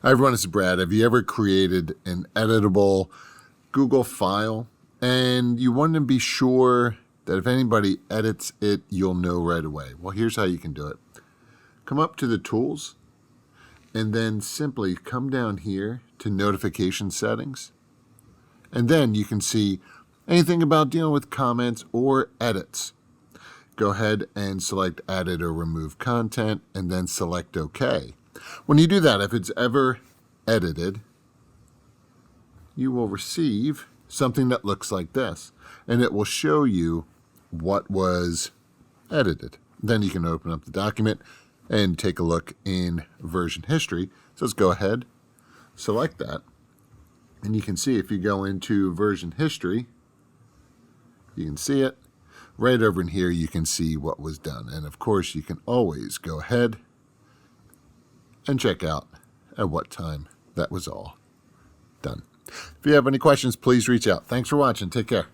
Hi everyone, it's Brad. Have you ever created an editable Google file and you want to be sure that if anybody edits it, you'll know right away? Well, here's how you can do it. Come up to the tools and then simply come down here to notification settings. And then you can see anything about dealing with comments or edits. Go ahead and select edit or remove content and then select OK. When you do that, if it's ever edited, you will receive something that looks like this, and it will show you what was edited. Then you can open up the document and take a look in version history. So let's go ahead, select that, and you can see if you go into version history, you can see it. Right over in here, you can see what was done. And of course, you can always go ahead and check out at what time that was all done. If you have any questions, please reach out. Thanks for watching. Take care.